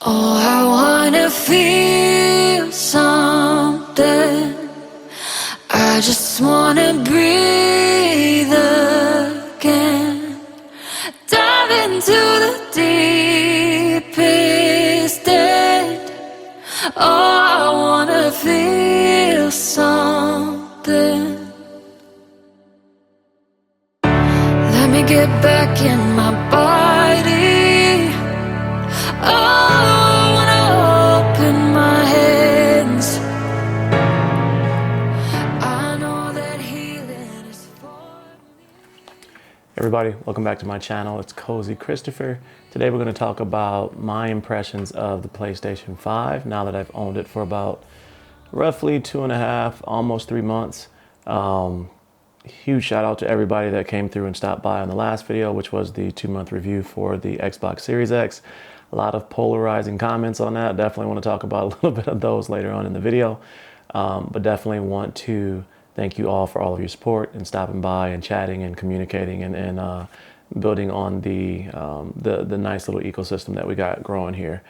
Oh, I wanna feel something. I just wanna breathe again. Dive into the deepest end. Oh, I wanna feel something. Let me get back in my body. Oh, I wanna open my hands. I know that healing is for me. Everybody, welcome back to my channel. It's Cozy Christopher. Today we're going to talk about my impressions of the PlayStation 5 now that I've owned it for about roughly 2.5, almost 3 months. Huge shout out to everybody that came through and stopped by on the last video, which was the 2-month review for the Xbox Series X. A lot of polarizing comments on that. Definitely want to talk about a little bit of those later on in the video. But definitely want to thank you all for all of your support and stopping by and chatting and communicating and building on the nice little ecosystem that we got growing here.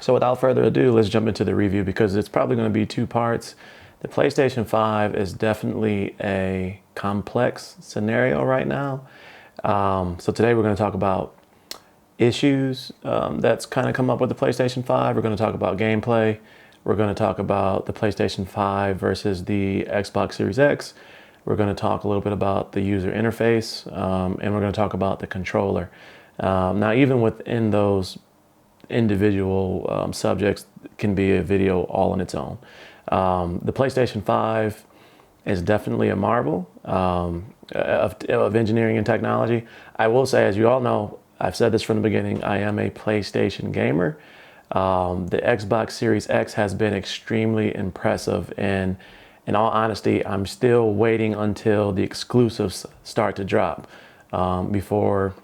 So without further ado, let's jump into the review because it's probably going to be 2 parts. The PlayStation 5 is definitely a complex scenario right now. So today we're going to talk about issues that's kind of come up with the PlayStation 5. We're going to talk about gameplay. We're going to talk about the PlayStation 5 versus the Xbox Series X. We're going to talk a little bit about the user interface, and we're going to talk about the controller. Now, even within those individual subjects can be a video all on its own. The PlayStation 5 is definitely a marvel of engineering and technology. I will say, as you all know, I've said this from the beginning, I am a PlayStation gamer. The Xbox Series X has been extremely impressive, and in all honesty, I'm still waiting until the exclusives start to drop before,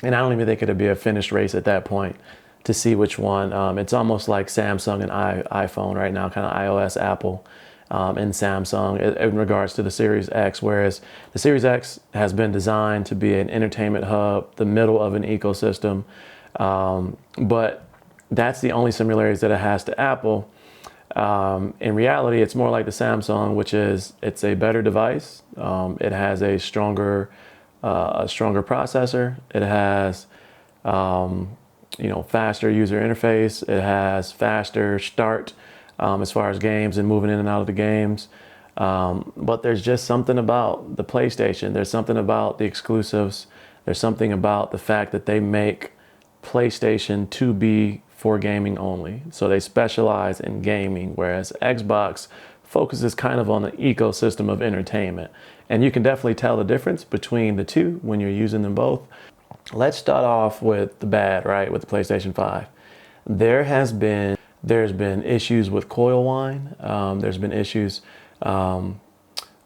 and I don't even think it'll be a finished race at that point to see which one. It's almost like Samsung and iPhone right now, kind of iOS, Apple, and Samsung in regards to the Series X, whereas the Series X has been designed to be an entertainment hub, the middle of an ecosystem, but that's the only similarities that it has to Apple. In reality, it's more like the Samsung, which is it's a better device. It has a stronger processor. It has faster user interface. It has faster start as far as games and moving in and out of the games. But there's just something about the PlayStation. There's something about the exclusives. There's something about the fact that they make PlayStation to be for gaming only. So they specialize in gaming, whereas Xbox focuses kind of on the ecosystem of entertainment. And you can definitely tell the difference between the two when you're using them both. Let's start off with the bad, right, with the PlayStation 5. There's been issues with coil whine. There's been issues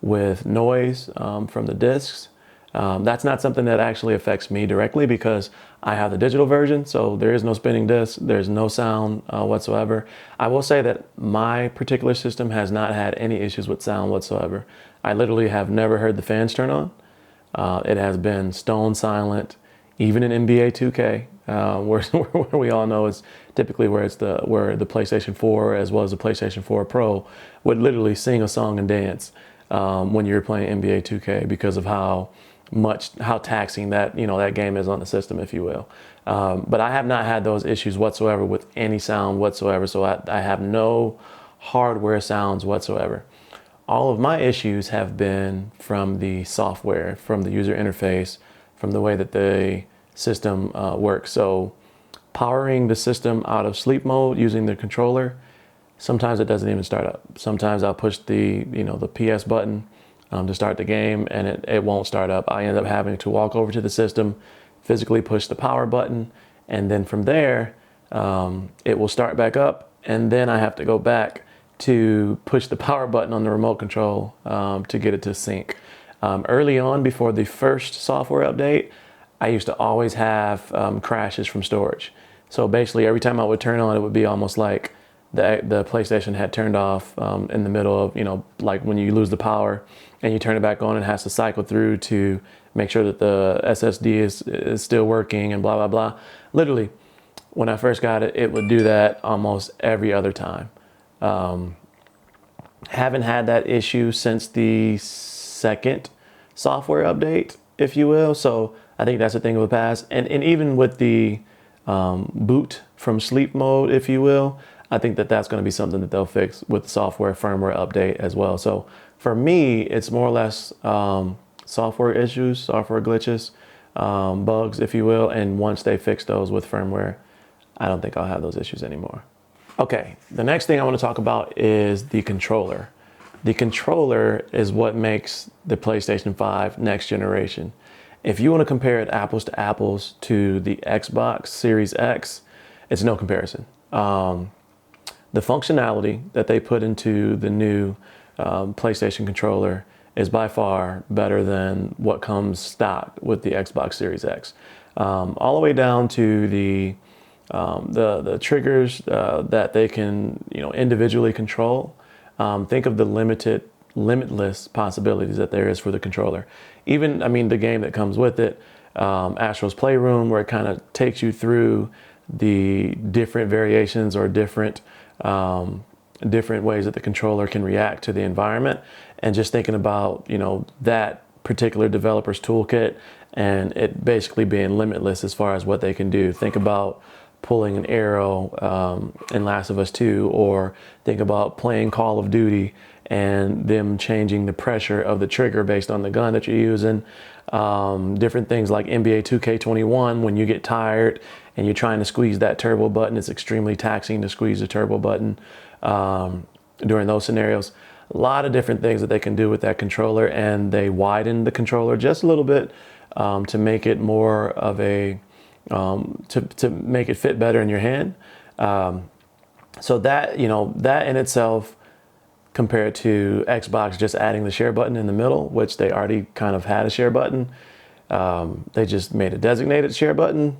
with noise from the discs. That's not something that actually affects me directly because I have the digital version, so there is no spinning disc, there's no sound whatsoever. I will say that my particular system has not had any issues with sound whatsoever. I literally have never heard the fans turn on. It has been stone silent, even in NBA 2K, where we all know is typically where the PlayStation 4 as well as the PlayStation 4 Pro would literally sing a song and dance when you're playing NBA 2K because of how taxing that game is on the system, if you will. But I have not had those issues whatsoever with any sound whatsoever, so I have no hardware sounds whatsoever. All of my issues have been from the software, from the user interface, from the way that the system works. So powering the system out of sleep mode using the controller, sometimes it doesn't even start up. Sometimes I'll push the PS button to start the game and it won't start up. I end up having to walk over to the system, physically push the power button, and then from there it will start back up, and then I have to go back to push the power button on the remote control to get it to sync. Early on, before the first software update, I used to always have crashes from storage. So basically every time I would turn on, it would be almost like the PlayStation had turned off in the middle of, like when you lose the power and you turn it back on, it has to cycle through to make sure that the SSD is still working and blah, blah, blah. Literally, when I first got it, it would do that almost every other time. Haven't had that issue since the second software update, if you will. So I think that's a thing of the past. And even with the boot from sleep mode, if you will, I think that that's going to be something that they'll fix with the software firmware update as well. So for me, it's more or less software issues, software glitches, bugs, if you will. And once they fix those with firmware, I don't think I'll have those issues anymore. Okay, the next thing I want to talk about is the controller. The controller is what makes the PlayStation 5 next generation. If you want to compare it apples to the Xbox Series X, it's no comparison. The functionality that they put into the new PlayStation controller is by far better than what comes stock with the Xbox Series X. All the way down to the triggers that they can, individually control. Think of the limitless possibilities that there is for the controller. Even, the game that comes with it, Astro's Playroom, where it kind of takes you through the different variations or different ways that the controller can react to the environment. And just thinking about, that particular developer's toolkit and it basically being limitless as far as what they can do. Think about pulling an arrow in Last of Us 2, or think about playing Call of Duty and them changing the pressure of the trigger based on the gun that you're using. Different things like NBA 2K21, when you get tired and you're trying to squeeze that turbo button, it's extremely taxing to squeeze the turbo button during those scenarios. A lot of different things that they can do with that controller, and they widen the controller just a little bit to make it more of a to make it fit better in your hand. So that, that in itself, compared to Xbox just adding the share button in the middle, which they already kind of had a share button. They just made a designated share button.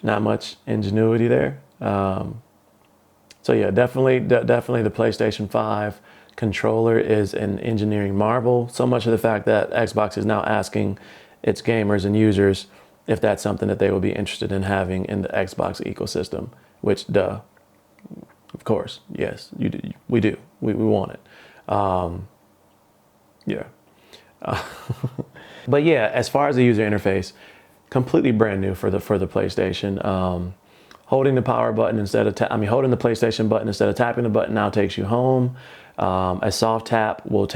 Not much ingenuity there. So yeah, definitely the PlayStation 5 controller is an engineering marvel. So much of the fact that Xbox is now asking its gamers and users if that's something that they will be interested in having in the Xbox ecosystem, which, duh, of course, yes, we do. We want it. Yeah. But yeah, as far as the user interface, completely brand new for the PlayStation. Holding the power button instead of holding the PlayStation button instead of tapping the button now takes you home. A soft tap will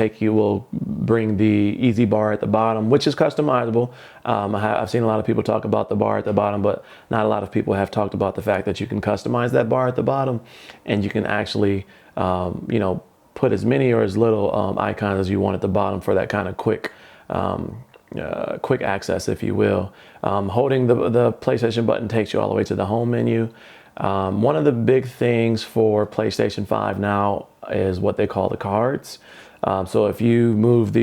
bring the easy bar at the bottom, which is customizable. I've seen a lot of people talk about the bar at the bottom, but not a lot of people have talked about the fact that you can customize that bar at the bottom, and you can actually, put as many or as little icons as you want at the bottom for that kind of quick access, if you will. Holding the PlayStation button takes you all the way to the home menu. One of the big things for PlayStation 5 now is what they call the cards. So if you move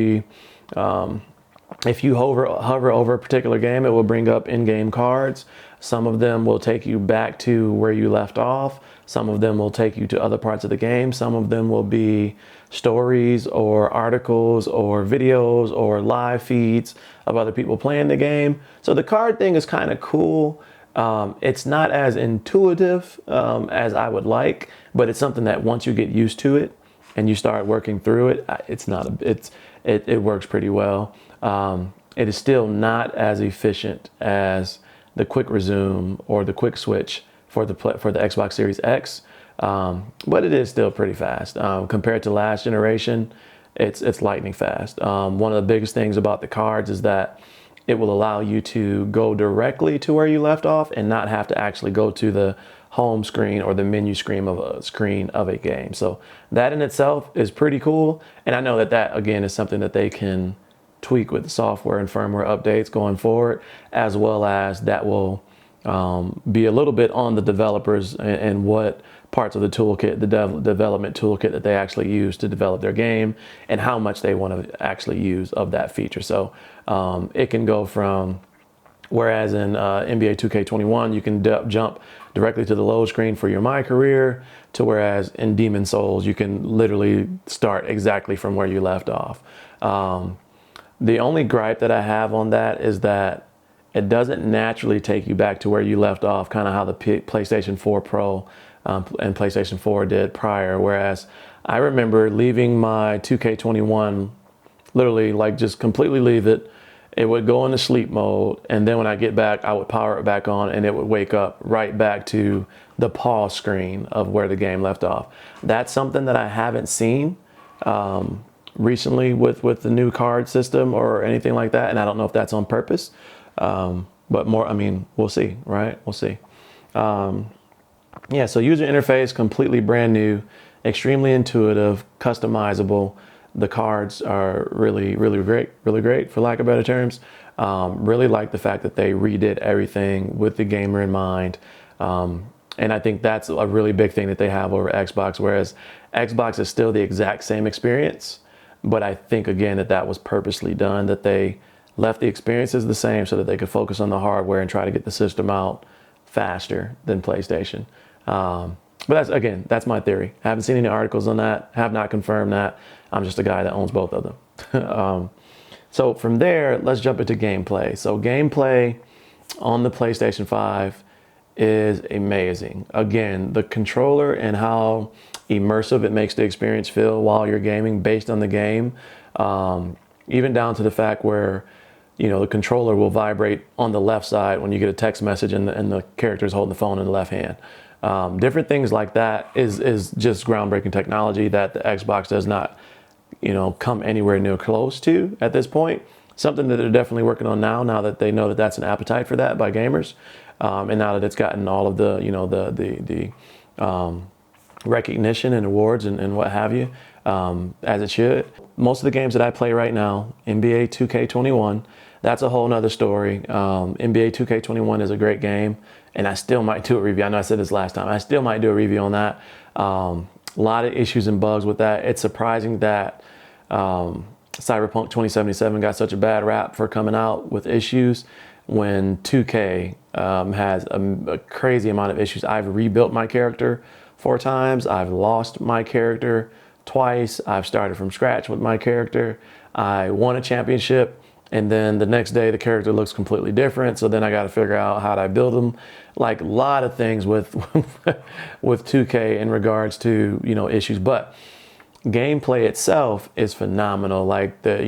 if you hover over a particular game, it will bring up in-game cards. Some of them will take you back to where you left off. Some of them will take you to other parts of the game. Some of them will be stories or articles or videos or live feeds of other people playing the game. So the card thing is kind of cool. It's not as intuitive as I would like, but it's something that once you get used to it and you start working through it, it works pretty well. It is still not as efficient as the quick resume or the quick switch for the Xbox Series X, but it is still pretty fast compared to last generation. It's lightning fast. One of the biggest things about the cards is that it will allow you to go directly to where you left off and not have to actually go to the home screen or the menu screen of a game. So that in itself is pretty cool. And I know that again is something that they can tweak with the software and firmware updates going forward, as well as that will be a little bit on the developers and what parts of the toolkit, the development toolkit that they actually use to develop their game, and how much they want to actually use of that feature. So it can go from, whereas in NBA 2K21, you can jump directly to the load screen for your My Career, to whereas in Demon Souls, you can literally start exactly from where you left off. The only gripe that I have on that is that it doesn't naturally take you back to where you left off, kind of how the PlayStation 4 Pro and PlayStation 4 did prior. Whereas I remember leaving my 2K21, literally like just completely leave it. It would go into sleep mode, and then when I get back, I would power it back on, and it would wake up right back to the pause screen of where the game left off. That's something that I haven't seen recently with the new card system or anything like that, and I don't know if that's on purpose. But more, I mean, we'll see, right? We'll see. Yeah, so user interface, completely brand new, extremely intuitive, customizable. The cards are really great, for lack of better terms. Really like the fact that they redid everything with the gamer in mind. And I think that's a really big thing that they have over Xbox, whereas Xbox is still the exact same experience. But I think, again, that was purposely done, that they left the experiences the same so that they could focus on the hardware and try to get the system out faster than PlayStation. But that's my theory. I haven't seen any articles on that, have not confirmed that. I'm just a guy that owns both of them. So from there, let's jump into gameplay. So gameplay on the PlayStation 5 is amazing. Again, the controller and how immersive it makes the experience feel while you're gaming based on the game, even down to the fact where, you know, the controller will vibrate on the left side when you get a text message and the character is holding the phone in the left hand. Different things like that is just groundbreaking technology that the Xbox does not, you know, come anywhere near close to at this point. Something that they're definitely working on now that they know that that's an appetite for that by gamers, and now that it's gotten all of the, you know, the recognition and awards and what have you, as it should. Most of the games that I play right now, NBA 2K21, that's a whole nother story. NBA 2K21 is a great game, and I still might do a review. I know I said this last time. I still might do a review on that. A lot of issues and bugs with that. It's surprising that Cyberpunk 2077 got such a bad rap for coming out with issues when 2K has a crazy amount of issues. I've rebuilt my character 4 times. I've lost my character twice. I've started from scratch with my character. I won a championship, and then the next day the character looks completely different. So then I got to figure out how to build them. Like a lot of things with with 2K in regards to, you know, issues. But gameplay itself is phenomenal. Like for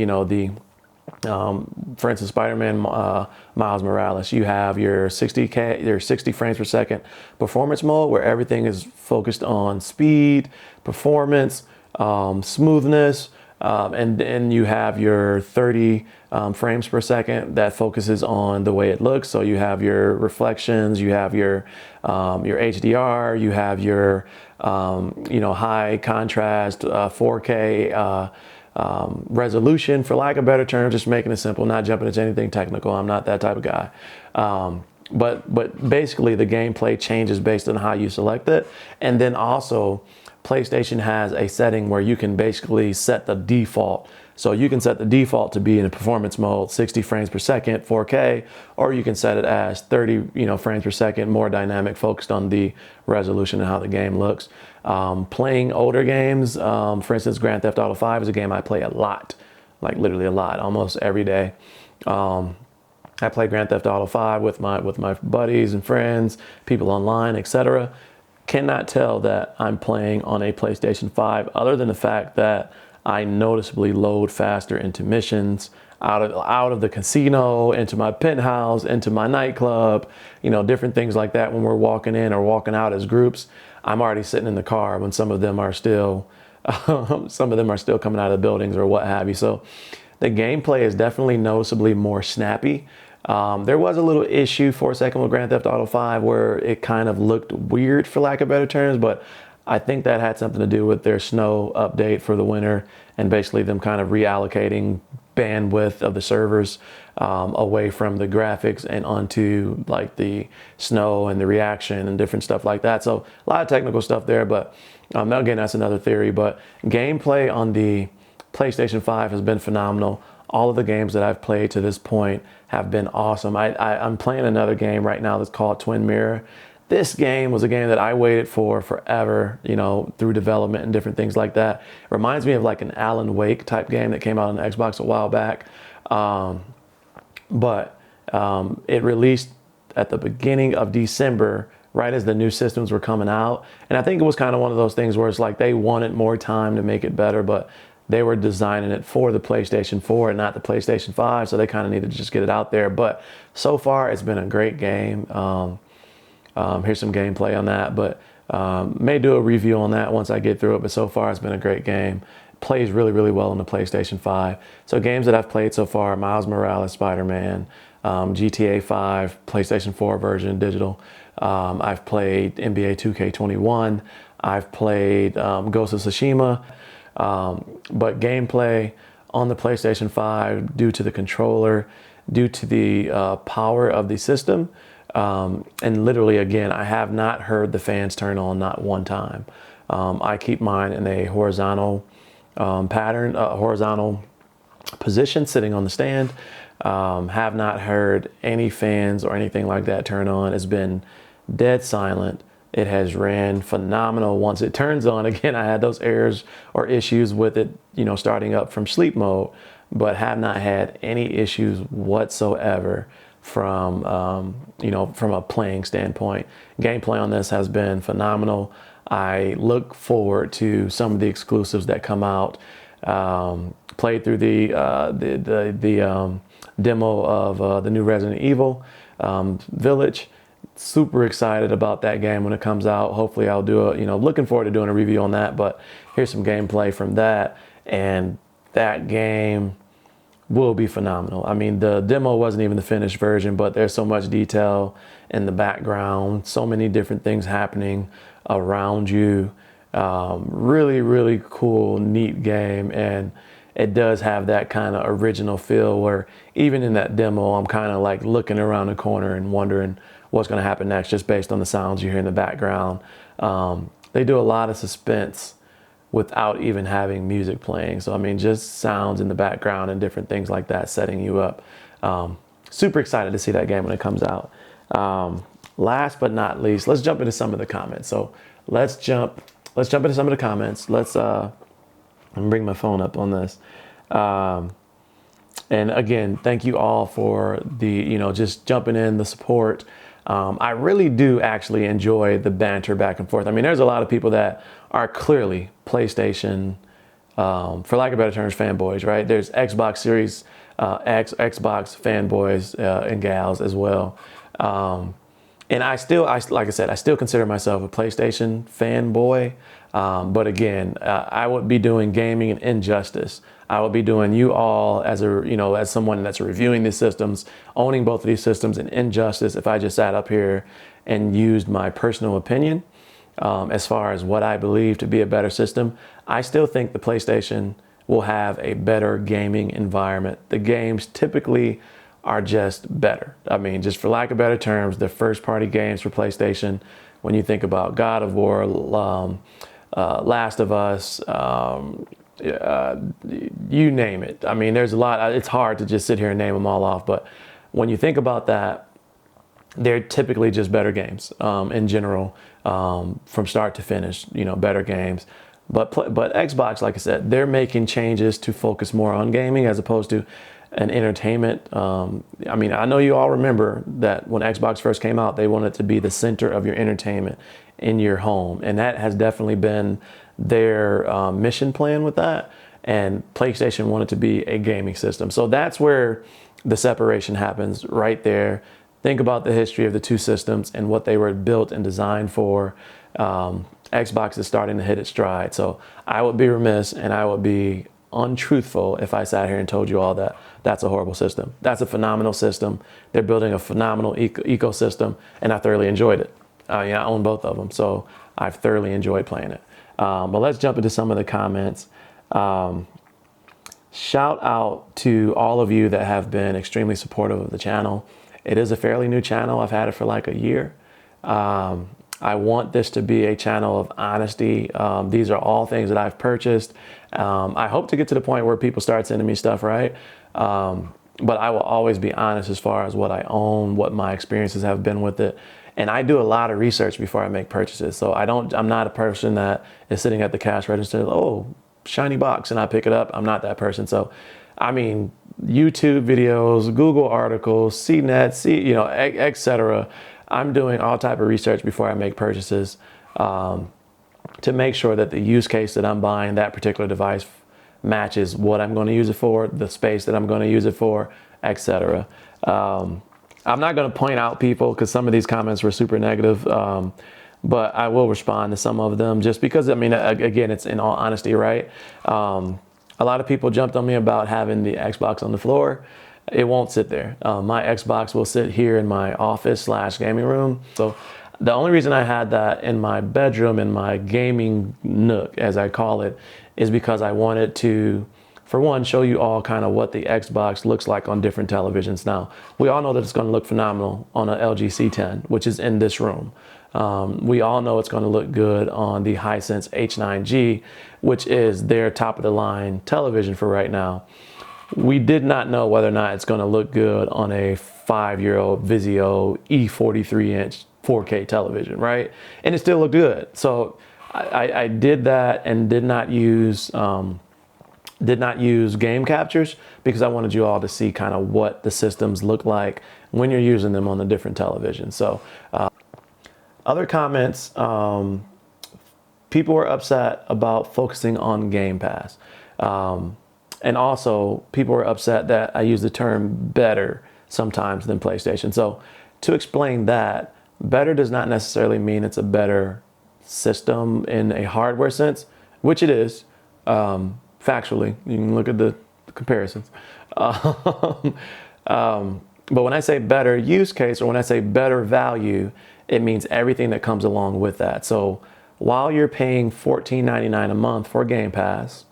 instance, Spider-Man Miles Morales, you have your 60 frames per second performance mode where everything is focused on speed, performance, smoothness, and then you have your 30 frames per second that focuses on the way it looks. So you have your reflections, you have your HDR, you have your high contrast 4K resolution, for lack of better term, just making it simple, not jumping into anything technical. I'm not that type of guy. But basically the gameplay changes based on how you select it. And then also PlayStation has a setting where you can basically set the default. So you can set the default to be in a performance mode, 60 frames per second, 4K, or you can set it as 30 frames per second, more dynamic, focused on the resolution and how the game looks. Playing older games, for instance, Grand Theft Auto 5 is a game I play a lot, like literally a lot, almost every day. I play Grand Theft Auto 5 with my buddies and friends, people online, etc. Cannot tell that I'm playing on a PlayStation 5 other than the fact that I noticeably load faster into missions, out of the casino, into my penthouse, into my nightclub, different things like that. When we're walking in or walking out as groups, I'm already sitting in the car when some of them are still coming out of the buildings or what have you. So the gameplay is definitely noticeably more snappy. There was a little issue for a second with Grand Theft Auto 5 where it kind of looked weird, for lack of better terms, but I think that had something to do with their snow update for the winter and basically them kind of reallocating bandwidth of the servers away from the graphics and onto like the snow and the reaction and different stuff like that. So a lot of technical stuff there, but again, that's another theory. But gameplay on the PlayStation 5 has been phenomenal. All of the games that I've played to this point have been awesome. I'm playing another game right now that's called Twin Mirror. This game was a game that I waited for forever, through development and different things like that. It reminds me of like an Alan Wake type game that came out on the Xbox a while back. But It released at the beginning of December, right as the new systems were coming out. And I think it was kind of one of those things where it's like they wanted more time to make it better, but they were designing it for the PlayStation 4 and not the PlayStation 5, so they kind of needed to just get it out there. But so far, it's been a great game. Here's some gameplay on that, but may do a review on that once I get through it. But so far, it's been a great game. Plays really, really well on the PlayStation 5. So games that I've played so far: Miles Morales, Spider-Man, GTA 5, PlayStation 4 version, digital. I've played NBA 2K21. I've played Ghost of Tsushima. But gameplay on the PlayStation 5, due to the controller, due to the power of the system, and literally, again, I have not heard the fans turn on, not one time. I keep mine in a horizontal pattern, horizontal position, sitting on the stand. Have not heard any fans or anything like that turn on. It's been dead silent. It has ran phenomenal. Once it turns on, again, I had those errors or issues with it, starting up from sleep mode, but have not had any issues whatsoever from, from a playing standpoint. Gameplay on this has been phenomenal. I look forward to some of the exclusives that come out. Played through the demo of the new Resident Evil Village. Super excited about that game when it comes out. Hopefully I'll do looking forward to doing a review on that, but here's some gameplay from that, and that game will be phenomenal. I mean, the demo wasn't even the finished version, but there's so much detail in the background, so many different things happening around you. Really, really cool, neat game, and it does have that kind of original feel where even in that demo, I'm kind of like looking around the corner and wondering what's going to happen next, just based on the sounds you hear in the background. They do a lot of suspense without even having music playing. So, I mean, just sounds in the background and different things like that setting you up. Super excited to see that game when it comes out. Last but not least, let's jump into some of the comments. So let's jump into some of the comments. Let's bring my phone up on this. And again, thank you all for the, just jumping in, the support. I really do actually enjoy the banter back and forth. I mean, there's a lot of people that are clearly PlayStation, for lack of better terms, fanboys, right? There's Xbox Series Xbox fanboys and gals as well. And like I said, I still consider myself a PlayStation fanboy. But again, I would be doing gaming an injustice. I would be doing you all as as someone that's reviewing these systems, owning both of these systems, an injustice if I just sat up here and used my personal opinion as far as what I believe to be a better system. I still think the PlayStation will have a better gaming environment. The games typically are just better. I mean, just for lack of better terms, the first party games for PlayStation, when you think about God of War, Last of Us, you name it. I mean, there's a lot. It's hard to just sit here and name them all off, but when you think about that, they're typically just better games in general, from start to finish, better games. But Xbox, like I said, they're making changes to focus more on gaming as opposed to an entertainment. I mean, I know you all remember that when Xbox first came out, they wanted to be the center of your entertainment in your home. And that has definitely been their mission plan with that. And PlayStation wanted to be a gaming system. So that's where the separation happens right there. Think about the history of the two systems and what they were built and designed for. Xbox is starting to hit its stride. So I would be remiss and I would be untruthful if I sat here and told you all that that's a horrible system. That's a phenomenal system. They're building a phenomenal ecosystem, and I thoroughly enjoyed it. I own both of them, so I've thoroughly enjoyed playing it. But let's jump into some of the comments. Shout out to all of you that have been extremely supportive of the channel. It is a fairly new channel. I've had it for like a year. I want this to be a channel of honesty. These are all things that I've purchased. I hope to get to the point where people start sending me stuff, right? But I will always be honest as far as what I own, what my experiences have been with it. And I do a lot of research before I make purchases. So I'm not a person that is sitting at the cash register, oh, shiny box, and I pick it up. I'm not that person. So, I mean, YouTube videos, Google articles, CNET, etc. I'm doing all type of research before I make purchases to make sure that the use case that I'm buying that particular device matches what I'm going to use it for, the space that I'm going to use it for, etc. I'm not going to point out people because some of these comments were super negative, but I will respond to some of them just because, I mean, again, it's in all honesty, right? A lot of people jumped on me about having the Xbox on the floor. It won't sit there. My Xbox will sit here in my office / gaming room. So the only reason I had that in my bedroom, in my gaming nook, as I call it, is because I wanted to, for one, show you all kind of what the Xbox looks like on different televisions. Now, we all know that it's going to look phenomenal on an LG C10, which is in this room. We all know it's going to look good on the Hisense H9G, which is their top of the line television for right now. We did not know whether or not it's going to look good on a 5-year-old Vizio E43-inch 4K television, right? And it still looked good. So I did that and did not use game captures because I wanted you all to see kind of what the systems look like when you're using them on the different televisions. So other comments, people were upset about focusing on Game Pass. And also people were upset that I use the term better sometimes than PlayStation. So to explain that, better does not necessarily mean it's a better system in a hardware sense, which it is, factually. You can look at the comparisons. But when I say better use case or when I say better value, it means everything that comes along with that. So while you're paying $14.99 a month for Game Pass,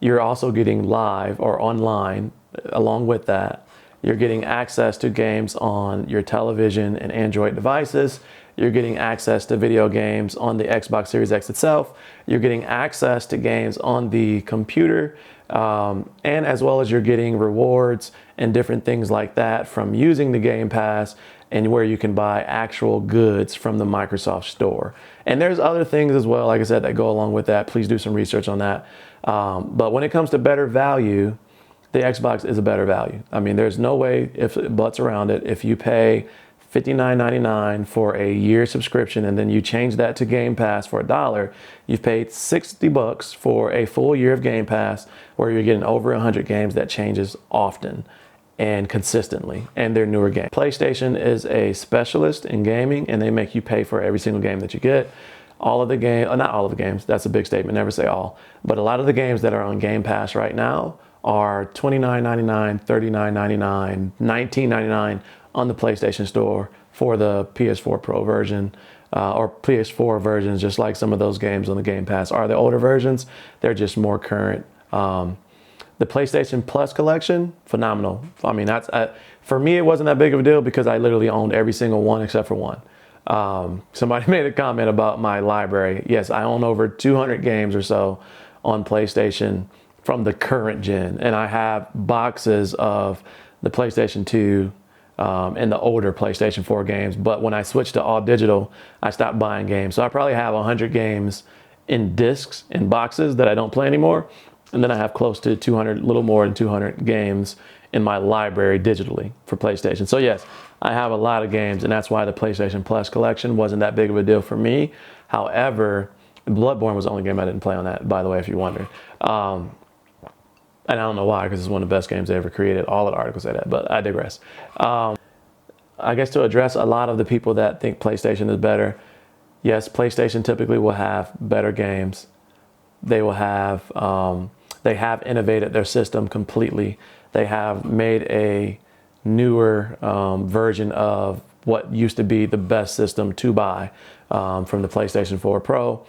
you're also getting live or online along with that. You're getting access to games on your television and Android devices. You're getting access to video games on the Xbox Series X itself. You're getting access to games on the computer, and as well as you're getting rewards and different things like that from using the Game Pass, and where you can buy actual goods from the Microsoft Store. And there's other things as well, like I said, that go along with that. Please do some research on that. But when it comes to better value, the Xbox is a better value. I mean, there's no way if buts around it. If you pay $59.99 for a year subscription and then you change that to Game Pass for $1, you've paid $60 for a full year of Game Pass where you're getting over 100 games that changes often and consistently, and they're newer games. PlayStation is a specialist in gaming and they make you pay for every single game that you get. All of the games, not all of the games, that's a big statement, never say all, but a lot of the games that are on Game Pass right now are $29.99, $39.99, $19.99 on the PlayStation Store for the PS4 Pro version or PS4 versions, just like some of those games on the Game Pass are the older versions. They're just more current. The PlayStation Plus collection, phenomenal. I mean, for me, it wasn't that big of a deal because I literally owned every single one except for one. Somebody made a comment about my library. Yes, I own over 200 games or so on PlayStation from the current gen, and I have boxes of the PlayStation 2 and the older PlayStation 4 games. But when I switched to all digital, I stopped buying games. So I probably have 100 games in discs and boxes that I don't play anymore. And then I have close to 200, a little more than 200 games in my library digitally for PlayStation. So yes, I have a lot of games, and that's why the PlayStation Plus collection wasn't that big of a deal for me. However, Bloodborne was the only game I didn't play on that, by the way, if you wondered. And I don't know why, because it's one of the best games they ever created. All of the articles say that, but I digress. I guess to address a lot of the people that think PlayStation is better, yes, PlayStation typically will have better games. They will have, they have innovated their system completely. They have made a newer version of what used to be the best system to buy from the PlayStation 4 Pro.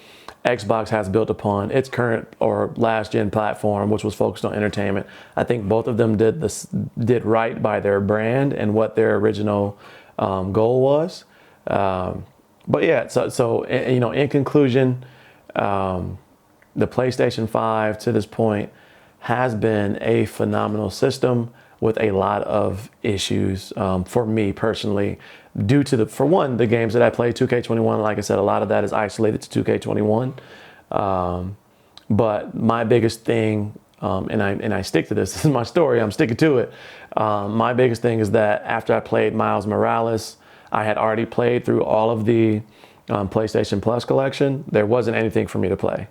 Xbox has built upon its current or last gen platform, which was focused on entertainment. I think both of them did right by their brand and what their original goal was. But yeah, so you know, in conclusion, the PlayStation 5 to this point has been a phenomenal system with a lot of issues for me personally, due to for one, the games that I play, 2K21, like I said, a lot of that is isolated to 2K21. But my biggest thing and I stick to this. This is my story. I'm sticking to it. My biggest thing is that after I played Miles Morales, I had already played through all of the PlayStation Plus collection. There wasn't anything for me to play.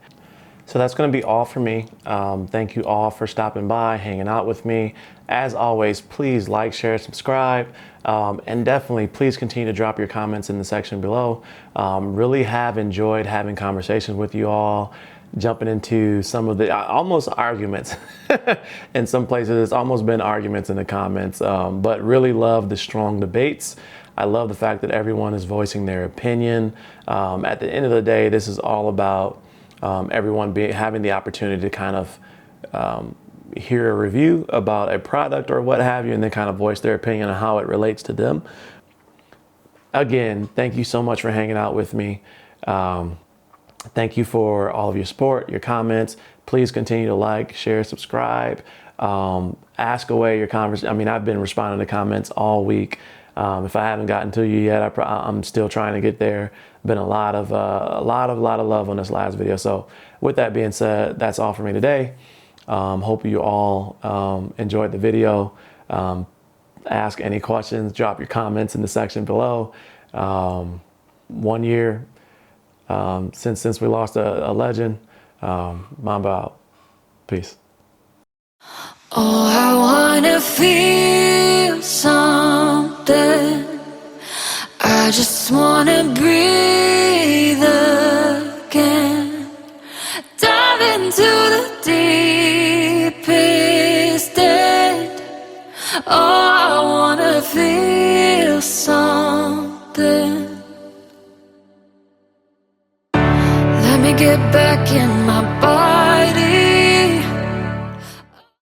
So that's going to be all for me. Thank you all for stopping by, hanging out with me. As always, please like, share, subscribe, and definitely please continue to drop your comments in the section below. Really have enjoyed having conversations with you all, jumping into some of the almost arguments. In some places, it's almost been arguments in the comments, but really love the strong debates. I love the fact that everyone is voicing their opinion. At the end of the day, this is all about everyone having the opportunity to kind of hear a review about a product or what have you, and then kind of voice their opinion on how it relates to them. Again, thank you so much for hanging out with me. Thank you for all of your support, your comments. Please continue to like, share, subscribe, ask away your conversation. I mean, I've been responding to comments all week. If I haven't gotten to you yet, I'm still trying to get there. Been a lot of love on this last video. So with that being said, that's all for me today. Hope you all enjoyed the video. Ask any questions, drop your comments in the section below. 1 year since we lost a legend. Mamba out. Peace. Oh, I wanna feel something. I just wanna breathe again. Dive into the deepest end. Oh, I wanna feel something. Let me get back in